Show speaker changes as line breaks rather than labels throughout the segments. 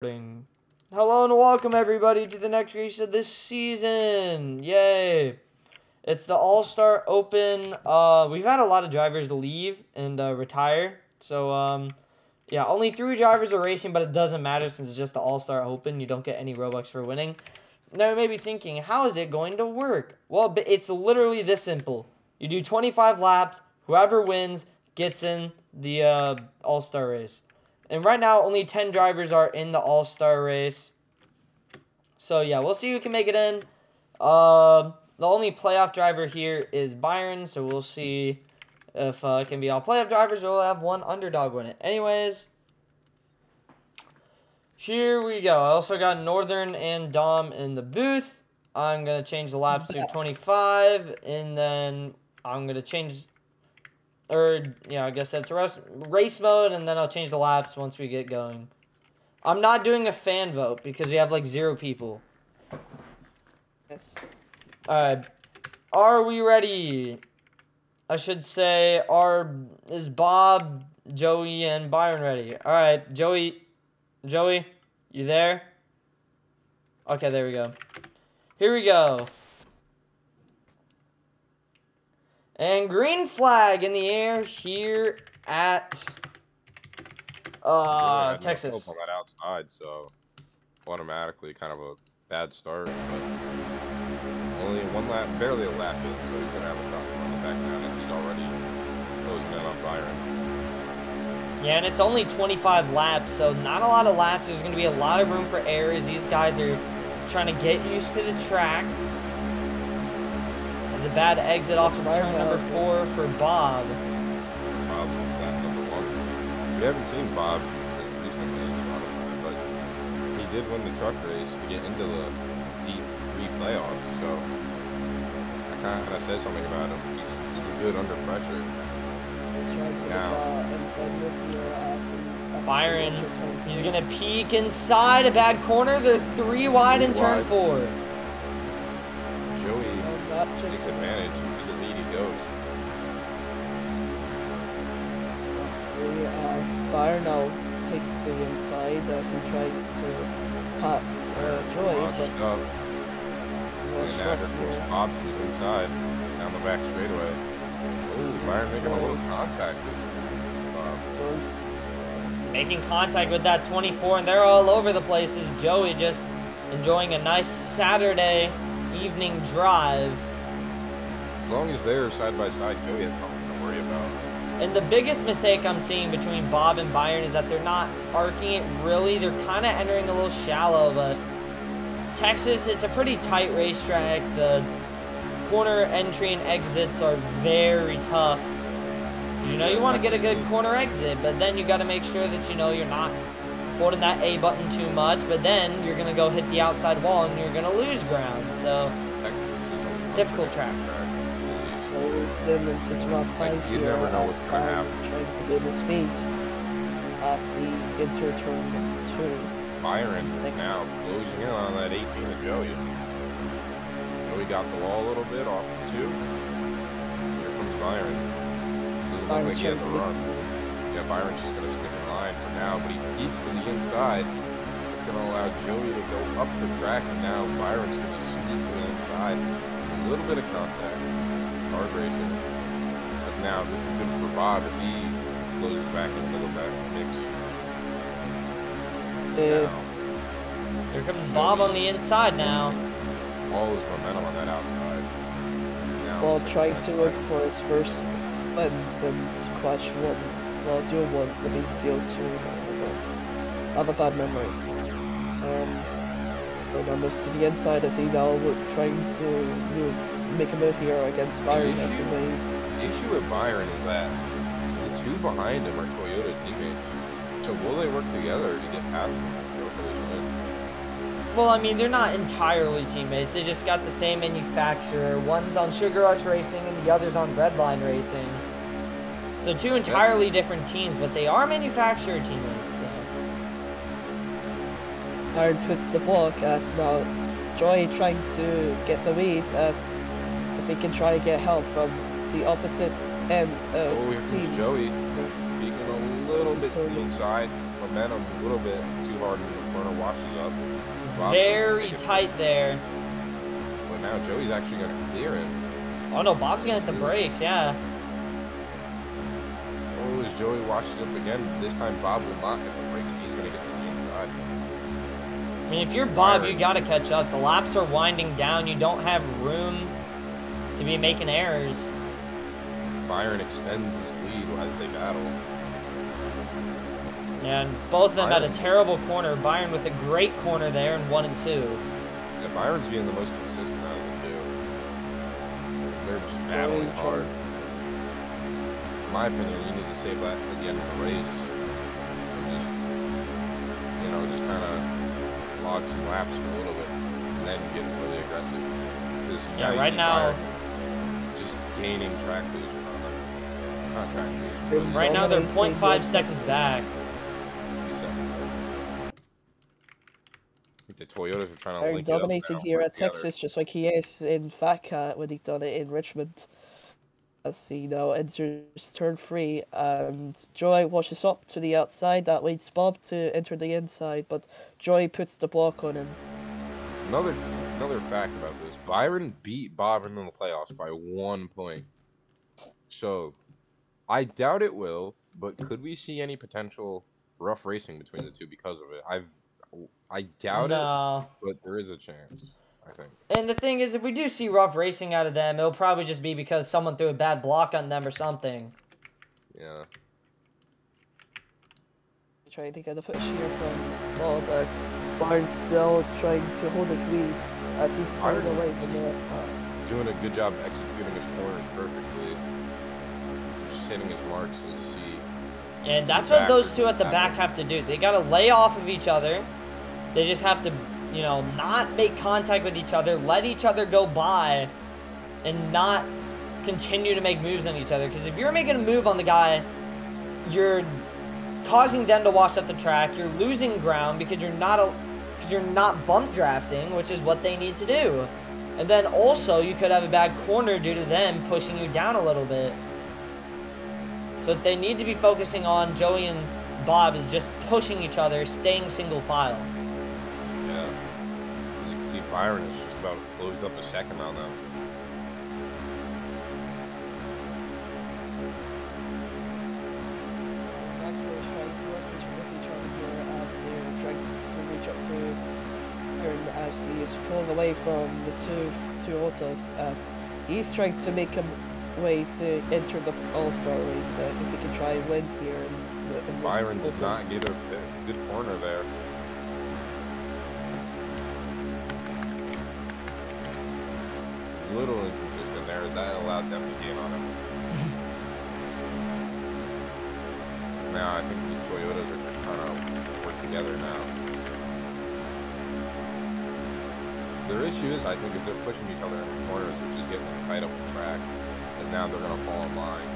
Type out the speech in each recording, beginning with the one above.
Hello and welcome everybody to the next race of this season. Yay! It's the All-Star Open. We've had a lot of drivers leave and retire. So yeah, only 3 drivers are racing, but it doesn't matter since it's just the All-Star Open. You don't get any Robux for winning. Now you may be thinking, how is it going to work? Well, it's literally this simple. You do 25 laps. Whoever wins gets in the All-Star race. And right now, only 10 drivers are in the All-Star race. So, yeah, we'll see who can make it in. The only playoff driver here is Byron. So, we'll see if it can be all playoff drivers or we'll have one underdog win it. Anyways, here we go. I also got Northern and Dom in the booth. I'm going to change the laps to 25. And then I'm going to change... Or, yeah, I guess that's race mode, and then I'll change the laps once we get going. I'm not doing a fan vote because we have, like, 0 people.
Yes.
Alright. Are we ready? I should say, is Bob, Joey, and Byron ready? Alright, Joey, you there? Okay, there we go. Here we go. And green flag in the air here at Texas.
On that outside, so automatically kind of a bad start, but only one lap, barely a lap in, so he's gonna have a tough on the back down as he's already closing in on Byron.
Yeah, and it's only 25 laps, so not a lot of laps. There's gonna be a lot of room for errors. These guys are trying to get used to the track. It's a bad exit off of turn number 4 for Bob.
Bob was lap number 1. We haven't seen Bob recently in Spotify, but he did win the truck race to get into the deep 3 playoffs, so that kind of says something about him. He's good under pressure.
Byron, he's going to peek inside a bad corner. They're 3 wide in turn 4.
Joey takes advantage to the lead he goes.
Byron now takes the inside as he tries to pass Joey, but
Bob to his inside down the back straightaway. Ooh, Byron making a little contact with Bob.
Making contact with that 24, and they're all over the place. Is Joey just enjoying a nice Saturday evening drive.
As long as they're side by side, Joey has nothing to worry about.
And the biggest mistake I'm seeing between Bob and Byron is that they're not arcing it really. They're kind of entering a little shallow, but Texas, it's a pretty tight racetrack. The corner entry and exits are very tough. You know, you want to get a good corner exit, but then you got to make sure that you know you're not holding that A button too much, but then you're going to go hit the outside wall and you're going to lose ground. So, difficult track.
It's them into drop 5 here.
You never know what's going to happen.
Trying to gain the speed as the into turn 2.
Byron now closing in on that 18 of Joey. Joey got the wall a little bit off the 2. Here comes Byron. Doesn't look like he has to run. Yeah, Byron's just going to stick in line for now, but he peeks to the inside. It's going to allow Joey to go up the track, and now Byron's going to sneak to the inside. A little bit of contact. Hard racing. But now this is good for Bob as he closes back into the back mix.
Here comes Bob on the inside now.
All his momentum on that outside. Now
While trying to look for his first win since Crash 1. Well, Duel 1, I mean Duel 2, I have a bad memory. The numbers to the inside as he now trying to make a move here against Byron as he made.
The issue with Byron is that the 2 behind him are Toyota teammates. So will they work together to get past him and go for this win?
Well, I mean, they're not entirely teammates. They just got the same manufacturer. One's on Sugar Rush Racing and the other's on Redline Racing. So 2 entirely different teams, but they are manufacturer teammates. So.
Byron puts the block as now Joey trying to get the lead as if he can try to get help from the opposite end
here
team.
comes Joey. Speaking a little bit to the inside. Momentum a little bit too hard in the corner washes up. Bob
Very tight there.
But now Joey's actually going to clear him.
Oh no, Bob's gonna hit the brakes, yeah.
Oh, as Joey washes up again, this time Bob will not hit the brakes. He's going to get to the inside.
I mean, if you're Bob, you gotta catch up. The laps are winding down. You don't have room to be making errors.
Byron extends his lead as they battle.
And both of them had a terrible corner. Byron with a great corner there in 1 and 2.
Yeah, Byron's being the most consistent out of the two. They're just battling hard. In my opinion, you need to save that to the end of the race. And just, you know, just kind of log some laps for a little bit. And then get really aggressive.
Yeah, right now...
just gaining track position on them. Not track position.
Right now they're 0.5 seconds back.
The Toyotas are trying to
They're
link
dominating
it up
here at
together.
Texas, just like he is in Fat Cat when he done it in Richmond. As he now enters turn 3, and Joy washes up to the outside. That leads Bob to enter the inside, but Joy puts the block on him.
Another fact about this: Byron beat Bob in the playoffs by 1 point. So, I doubt it will, but could we see any potential rough racing between the two because of it? I doubt it, but there is a chance, I think.
And the thing is, if we do see rough racing out of them, it'll probably just be because someone threw a bad block on them or something.
Yeah.
Trying to get a push here from Bob as Byron's still trying to hold his lead as he's pulling away from the...
Doing a good job executing his corners perfectly. Just hitting his marks as you see.
And that's what those two at the back have to do. They got to lay off of each other. They just have to, you know, not make contact with each other, let each other go by, and not continue to make moves on each other. Because if you're making a move on the guy, you're causing them to wash up the track. You're losing ground because you're not bump drafting, which is what they need to do. And then also, you could have a bad corner due to them pushing you down a little bit. So what they need to be focusing on, Joey and Bob, is just pushing each other, staying single file.
Yeah. As you can see, Byron is just about closed up a second on them.
Actually trying to work with each other here as they're trying to reach up to Byron as he is pulling away from the two autos as he's trying to make a way to enter the All-Star race if he can try and win here. In
Byron did not get a good corner there. A little inconsistent there. That allowed them to gain on him. Now I think these Toyotas are just trying to work together now. Their issue is, I think, is they're pushing each other in the corners, which is getting them tight up the track. And now they're going to fall in line.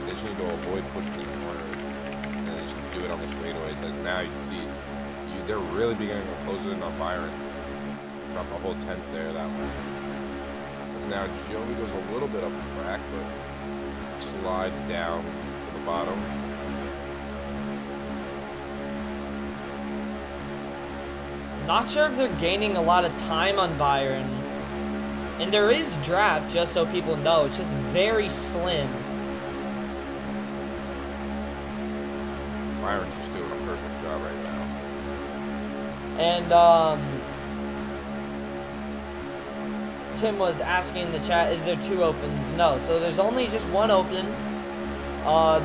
They just need to avoid pushing in the corners and just do it on the straightaways. As now you can see, they're really beginning to close it in on Byron. Drop a whole 10th there that way. As now Joey goes a little bit up the track, but slides down to the bottom.
Not sure if they're gaining a lot of time on Byron. And there is draft, just so people know. It's just very slim.
Byron's just doing a perfect job right now.
And, Tim was asking in the chat, is there 2 opens? No, so there's only just 1 open.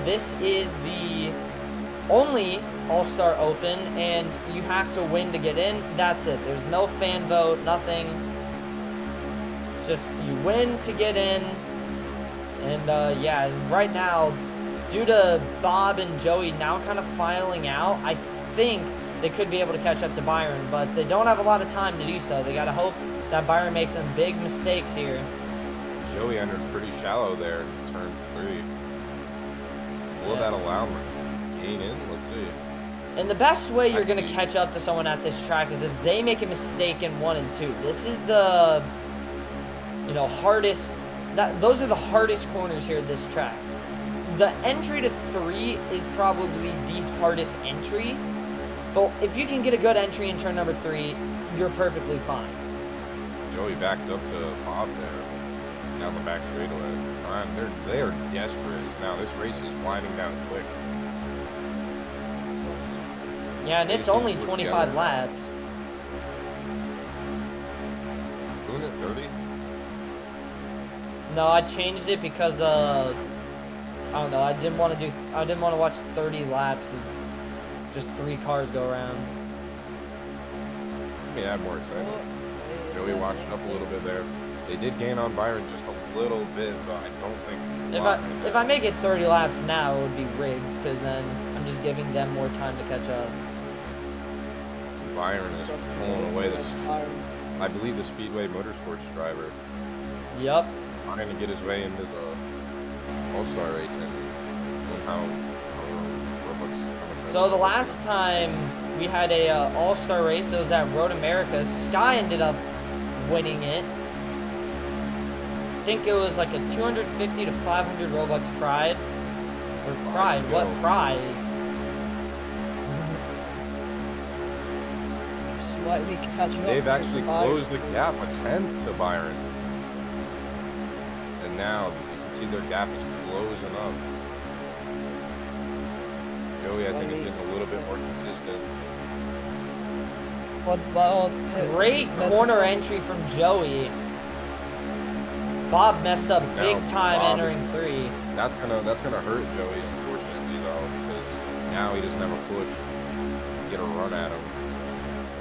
This is the only All-Star Open, and you have to win to get in. That's it. There's no fan vote, nothing. It's just you win to get in. And, yeah, right now, due to Bob and Joey now kind of filing out, I think they could be able to catch up to Byron, but they don't have a lot of time to do so. They got to hope that Byron makes some big mistakes here.
Joey entered pretty shallow there in turn 3. Will that allow him to gain in? Let's see.
And the best way you're going to catch up to someone at this track is if they make a mistake in 1 and 2. This is the, you know, hardest, those are the hardest corners here at this track. The entry to 3 is probably the hardest entry But if you can get a good entry in turn number 3, you're perfectly fine.
Joey backed up to Bob there, down the back straightaway. They are desperate. Now this race is winding down quick.
Yeah, and it's only 25 laps.
Isn't it 30?
No, I changed it because I don't know. I didn't want to watch 30 laps of just 3 cars go around.
Yeah, more exciting. Joey watched up a little bit there. They did gain on Byron just a little bit, but I don't think it's
if I make it 30 laps now, it would be rigged because then I'm just giving them more time to catch up.
Byron is pulling away this, I believe, the Speedway Motorsports driver.
Yep.
Trying to get his way into the All-Star race and
So the last time we had a All-Star race, it was at Road America. Sky ended up winning it. I think it was like a 250 to 500 Robux Pride. Or Pride? What prize?
They've actually closed the gap a tenth to Byron. And now you can see their gap is closing up. Joey, I think, is getting a little bit more consistent.
Great corner entry from Joey. Bob messed up big time entering 3.
That's gonna hurt Joey, unfortunately, though, because now he doesn't have a push to get a run at him.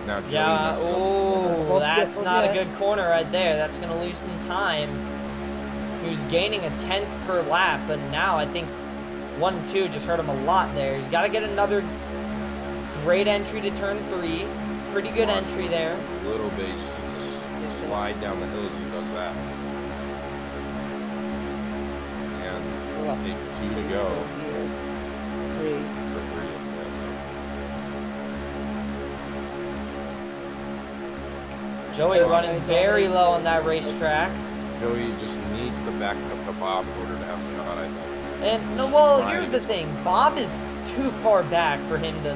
Now Joey
oh, that's not a good corner right there. That's gonna lose some time. He was gaining a 10th per lap, but now I think 1 and 2 just hurt him a lot there. He's got to get another great entry to turn 3. Pretty good entry there.
A little bit. He just needs to slide down the hill as he does that. And take 2 to go.
3.
Joey running very low on that racetrack.
Joey just needs to back up to Bob in order to have a shot, I think.
And no, well, here's the thing. Bob is too far back for him to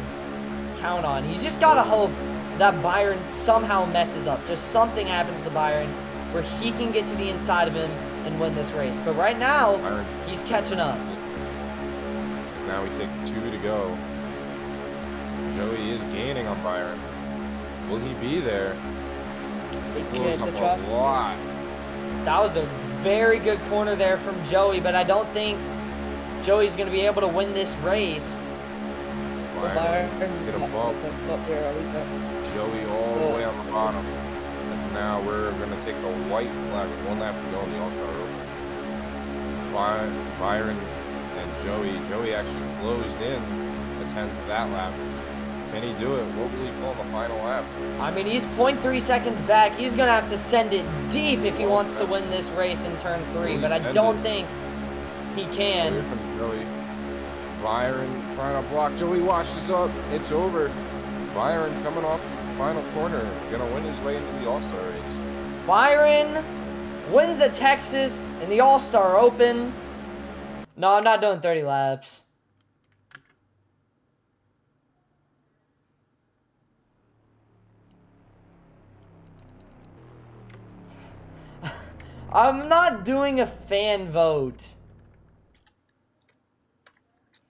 count on. He's just got to hope that Byron somehow messes up. Just something happens to Byron where he can get to the inside of him and win this race. But right now, he's catching up.
Now we take 2 to go. Joey is gaining on Byron. Will he be there? That
was a very good corner there from Joey, but I don't think Joey's going to be able to win this race.
Byron, get a bump. Joey all the way on the bottom. And now we're going to take the white flag with 1 lap to go in the All-Star Open. Byron and Joey actually closed in the 10th that lap. Can he do it? What will he pull on the final lap?
I mean, he's 0.3 seconds back. He's going to have to send it deep if he wants to win this race in turn 3, but I don't think he can.
Here comes Joey. Byron trying to block. Joey washes up. It's over. Byron coming off the final corner. Going to win his way into the All-Star race.
Byron wins the Texas in the All-Star Open. No, I'm not doing 30 laps. I'm not doing a fan vote.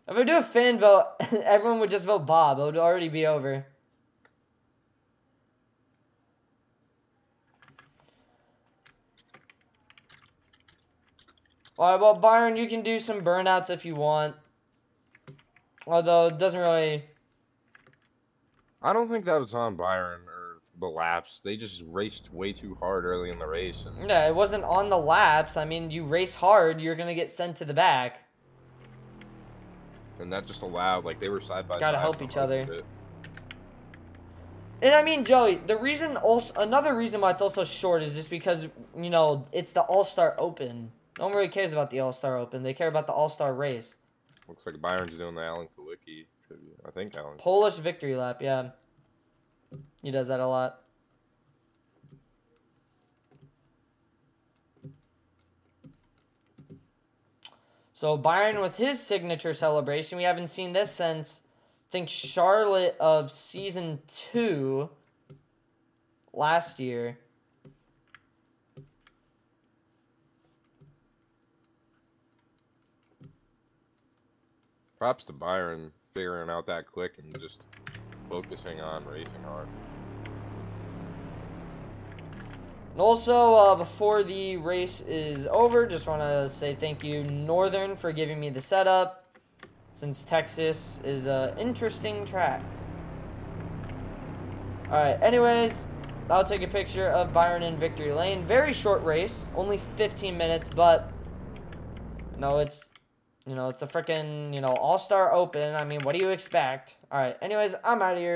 If I do a fan vote, everyone would just vote Bob. It would already be over. Alright, well, Byron, you can do some burnouts if you want. Although, it doesn't really...
I don't think that was on Byron or the laps. They just raced way too hard early in the race. And
yeah, it wasn't on the laps. I mean, you race hard, you're going to get sent to the back.
And that just allowed, like, they were side by side.
Gotta help each other. And I mean, Joey, the reason also, another reason why it's also short is just because, you know, it's the All-Star Open. No one really cares about the All-Star Open. They care about the All-Star race.
Looks like Byron's doing the Alan Kulwicki tribute. I think Alan.
Polish victory lap, yeah. He does that a lot. So Byron with his signature celebration. We haven't seen this since think Charlotte of season 2 last year.
Props to Byron figuring out that quick and just focusing on racing hard.
And also, before the race is over, just want to say thank you, Northern, for giving me the setup, since Texas is an interesting track. Alright, anyways, I'll take a picture of Byron in victory lane. Very short race, only 15 minutes, but, it's the freaking, All-Star Open. I mean, what do you expect? Alright, anyways, I'm out of here.